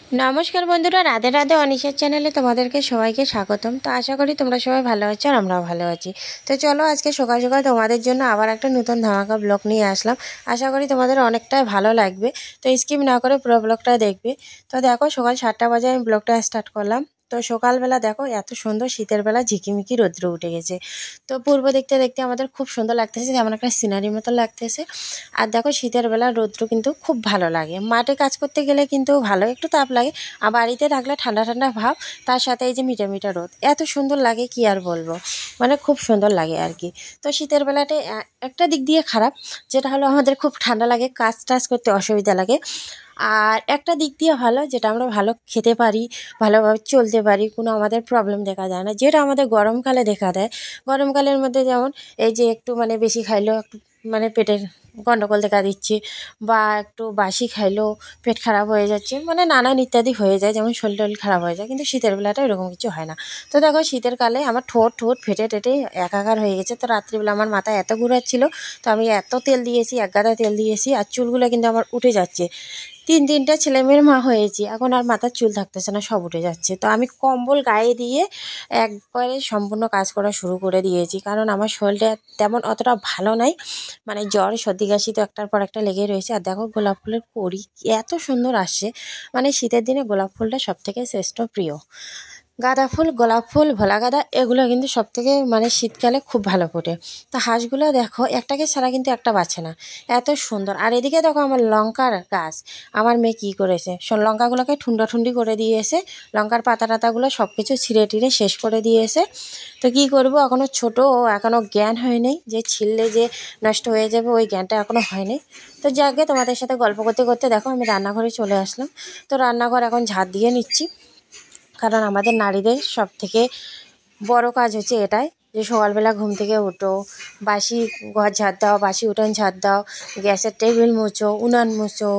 নমস্কার বন্ধুরা, রাধে রাধে। অনিশার চ্যানেলে তোমাদেরকে সবাইকে স্বাগতম। তো আশা করি তোমরা সবাই ভালো আছো আর আমরাও ভালো আছি। তো চলো আজকে সকাল সকাল তোমাদের জন্য আবার একটা নতুন ধামাকা ব্লগ নিয়ে আসলাম। আশা করি তোমাদের অনেকটাই ভালো লাগবে। তো স্কিপ না করে পুরো ব্লগটা দেখবে। তো দেখো, সকাল 7টা বাজে আমি ব্লগটা স্টার্ট করলাম। তো সকালবেলা দেখো এত সুন্দর শীতের বেলা ঝিকিমিকি রৌদ্র উঠে গেছে। তো পূর্ব দেখতে দেখতে আমাদের খুব সুন্দর লাগতেছে, যেমন একটা সিনারির মতো লাগতেছে। আর দেখো শীতের বেলা রৌদ্র কিন্তু খুব ভালো লাগে। মাঠে কাজ করতে গেলে কিন্তু ভালো একটু তাপ লাগে, আর বাড়িতে থাকলে ঠান্ডা ঠান্ডা ভাব, তার সাথে এই যে মিঠা মিঠা রোদ, এত সুন্দর লাগে কি আর বলবো, মানে খুব সুন্দর লাগে আর কি। তো শীতের বেলাতে একটা দিক দিয়ে খারাপ, যেটা হলো আমাদের খুব ঠান্ডা লাগে, কাজ টাজ করতে অসুবিধা লাগে। আর একটা দিক দিয়ে ভালো, যেটা আমরা ভালো খেতে পারি, ভালোভাবে চলতে পারি, কোনো আমাদের প্রবলেম দেখা যায় না, যেটা আমাদের গরমকালে দেখা দেয়। গরমকালের মধ্যে যেমন এই যে একটু মানে বেশি খাইলেও একটু মানে পেটের গন্ডগোল দেখা দিচ্ছে, বা একটু বাসি খাইলেও পেট খারাপ হয়ে যাচ্ছে, মানে নানান ইত্যাদি হয়ে যায়, যেমন শরীর টরীর খারাপ হয়ে যায়। কিন্তু শীতের বেলাটা এরকম কিছু হয় না। তো দেখো শীতের কালে আমার ঠোঁট ঠোঁট ফেটে টেটে একাকার হয়ে গেছে। তো রাত্রিবেলা আমার মাথা এত ঘুরাচ্ছিল, তো আমি এত তেল দিয়েছি, এক গাদা তেল দিয়েছি, আর চুলগুলো কিন্তু আমার উঠে যাচ্ছে। তিনটা ছেলেমেয়ের মা হয়েছি, এখন আর মাথার চুল থাকতেছে না, সব উঠে যাচ্ছে। তো আমি কম্বল গায়ে দিয়ে একবারে সম্পূর্ণ কাজ করা শুরু করে দিয়েছি, কারণ আমার শরীরটা তেমন অতটা ভালো নাই, মানে জ্বর সর্দি কাশি তো একটার পর একটা লেগে রয়েছে। আর দেখো গোলাপ ফুলের কড়ি এত সুন্দর আসছে, মানে শীতের দিনে গোলাপ ফুলটা সবথেকে শ্রেষ্ঠ প্রিয়। গাঁদা ফুল, গোলাপ ফুল, ভোলা গাঁদা, এগুলো কিন্তু সবথেকে মানে শীতকালে খুব ভালো ফোটে। তো হাঁসগুলো দেখো একটাকে ছাড়া কিন্তু একটা বাঁচে না, এত সুন্দর। আর এদিকে দেখো আমার লঙ্কার গাছ, আমার মেয়ে কী করেছে, লঙ্কাগুলোকে ঠুন্ডি করে দিয়েছে, লঙ্কার পাতা টাতাগুলো সব কিছু ছিঁড়ে টিড়ে শেষ করে দিয়েছে। তো কী করবো, এখনও ছোটো, ও এখনও জ্ঞান হয়নি যে ছিললে যে নষ্ট হয়ে যাবে, ওই জ্ঞানটা এখনও হয়নি। তো যাকে তোমাদের সাথে গল্প করতে করতে দেখো আমি রান্নাঘরে চলে আসলাম। তো রান্নাঘর এখন ঝাড় দিয়ে নিচ্ছি, কারণ আমাদের নারীদের সব থেকে বড় কাজ হচ্ছে এটাই, যে সকালবেলা ঘুম থেকে উঠো, বাসি ঘর ঝাড় দাও, বাসি উঠান ঝাড় দাও, গ্যাসের টেবিল মুছো, উনান মুছো,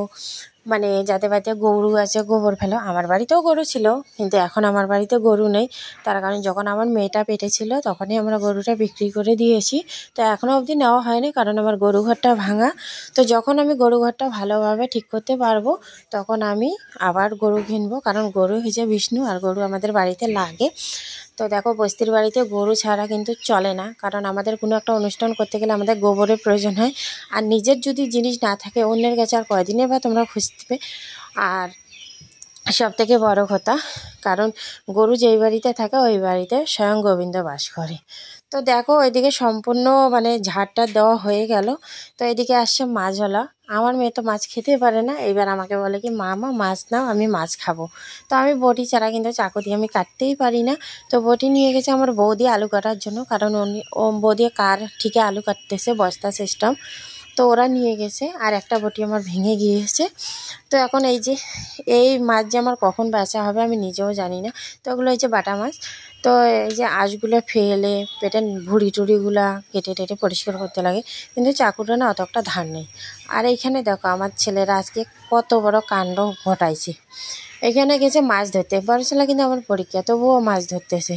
মানে যাদের বাড়িতে গরু আছে গোবর ফেলো। আমার বাড়িতেও গরু ছিল, কিন্তু এখন আমার বাড়িতে গরু নেই, তার কারণ যখন আমার মেয়েটা পেটে ছিল তখনই আমরা গরুটা বিক্রি করে দিয়েছি। তো এখনও অবধি নেওয়া হয়নি, কারণ আমার গরু ঘরটা ভাঙা। তো যখন আমি গরু ঘরটা ভালোভাবে ঠিক করতে পারবো, তখন আমি আবার গরু কিনবো, কারণ গরু হচ্ছে বিষ্ণু, আর গরু আমাদের বাড়িতে লাগে। তো দেখো বস্তির বাড়িতে গরু ছাড়া কিন্তু চলে না, কারণ আমাদের কোনো একটা অনুষ্ঠান করতে গেলে আমাদের গোবরের প্রয়োজন হয়। আর নিজের যদি জিনিস না থাকে, অন্যের কাছে আর কয়দিনে বা তোমরা খুঁজবে। আর সবথেকে বড় কথা, কারণ গরু যেই বাড়িতে থাকে ওই বাড়িতে স্বয়ং গোবিন্দ বাস করে। তো দেখো ওইদিকে সম্পূর্ণ মানে ঝাড়টা দেওয়া হয়ে গেল। তো এদিকে আসছে মাছওয়ালা। আমার মেয়ে তো মাছ খেতে পারে না, এবার আমাকে বলে কি, মা মাছ নাও, আমি মাছ খাবো। তো আমি বটি ছাড়া কিন্তু চাকু দিয়ে আমি কাটতেই পারি না। তো বটি নিয়ে গেছে আমার বৌদি আলু কাটার জন্য, কারণ ও বৌদি কার ঠিকই আলু কাটতেছে, বস্তা সিস্টেম। তো ওরা নিয়ে গেছে, আর একটা বটি আমার ভেঙে গিয়েছে। তো এখন এই যে এই মাছ যে আমার কখন বেচা হবে আমি নিজেও জানি না। তো ওগুলো হচ্ছে বাটা মাছ। তো এই যে আঁশগুলো ফেলে পেটের ভুঁড়ি টুড়িগুলা কেটে টেটে পরিষ্কার করতে লাগে, কিন্তু চাকুটা না অত একটা ধার নেই। আর এইখানে দেখো আমার ছেলেরা আজকে কত বড় কাণ্ড ঘটাইছে। এখানে গেছে মাছ ধরতে, বড় ছেলে কিন্তু আমার পরীক্ষা, তবুও মাছ ধরতেছে।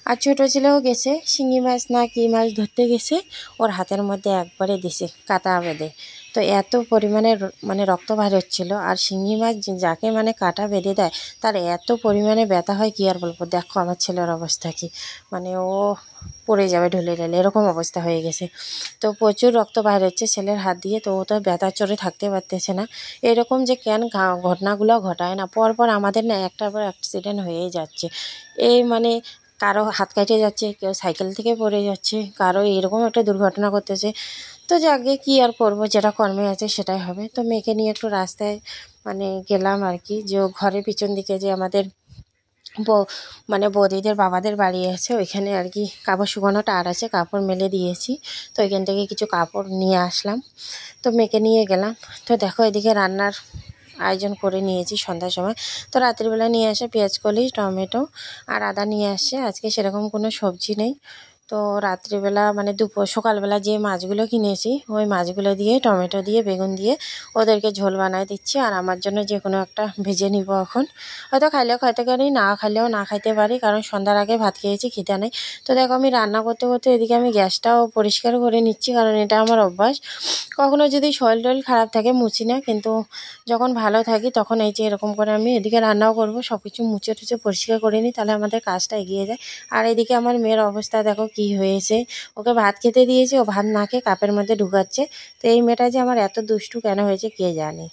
আর ছোটো ছেলেও গেছে শিঙি মাছ না কী মাছ ধরতে গেছে, ওর হাতের মধ্যে একবারে দিছে কাঁটা বেঁধে। তো এত পরিমাণে মানে রক্ত বার হচ্ছিলো, আর শিঙি মাছ যাকে মানে কাঁটা বেঁধে দেয় তার এত পরিমাণে ব্যথা হয় কি আর বলবো। দেখো আমার ছেলের অবস্থা কি, মানে ও পড়ে যাবে ঢলে ঢলে, এরকম অবস্থা হয়ে গেছে। তো প্রচুর রক্ত বাইর হচ্ছে ছেলের হাত দিয়ে, তো ও তো ব্যথার চোটে থাকতে পারতেছে না। এরকম যে কেন ঘটনাগুলো ঘটায় না, পরপর আমাদের না একটার পর অ্যাক্সিডেন্ট হয়েই যাচ্ছে। এই মানে কারো হাত কেটে যাচ্ছে, কেউ সাইকেল থেকে পড়ে যাচ্ছে, কারো এরকম একটা দুর্ঘটনা করতেছে। তো যাকে কী আর করবো, যেটা কর্মে আছে সেটাই হবে। তো মেয়েকে নিয়ে একটু রাস্তায় মানে গেলাম আর কি, যে ঘরের পিছন দিকে যে আমাদের মানে বৌদিদের বাবাদের বাড়ি আছে, ওইখানে আর কি কাপড় শুকানো টার আছে, কাপড় মেলে দিয়েছি। তো ওইখান থেকে কিছু কাপড় নিয়ে আসলাম, তো মেয়েকে নিয়ে গেলাম। তো দেখো এদিকে রান্নার আয়োজন করে নিয়েছি সন্ধ্যার সময়। তো রাত্রিবেলা নিয়ে আসে পেঁয়াজকলি, টমেটো আর আদা নিয়ে আসছে, আজকে সেরকম কোনো সবজি নেই। তো রাত্রিবেলা মানে সকালবেলা যে মাছগুলো কিনেছি ওই মাছগুলো দিয়ে টমেটো দিয়ে বেগুন দিয়ে ওদেরকে ঝোল বানায় দিচ্ছি। আর আমার জন্য যে কোনো একটা ভেজে নিব এখন। হয়তো খাইলেও খাইতে পারি, না খাইলেও না খাইতে পারি, কারণ সন্ধ্যার আগে ভাত খেয়েছি, খিদে নেই। তো দেখো আমি রান্না করতে করতে এদিকে আমি গ্যাসটাও পরিষ্কার করে নিচ্ছি, কারণ এটা আমার অভ্যাস। কখনো যদি শরীর টরীর খারাপ থাকে মুছি না, কিন্তু যখন ভালো থাকি তখন এই যে এরকম করে আমি এদিকে রান্নাও করব, সব কিছু মুছে টুছে পরিষ্কার করে নিই, তাহলে আমাদের কাজটা এগিয়ে যায়। আর এদিকে আমার মেয়ের অবস্থা দেখো কি হয়েছে। ওকে ভাত খেতে দিয়েছি, ও ভাত না খেয়ে কাপের মধ্যে ঢুকাচ্ছে। তো এই মেয়েটা যে আমার এত দুষ্টু কেন হয়েছে কে জানে।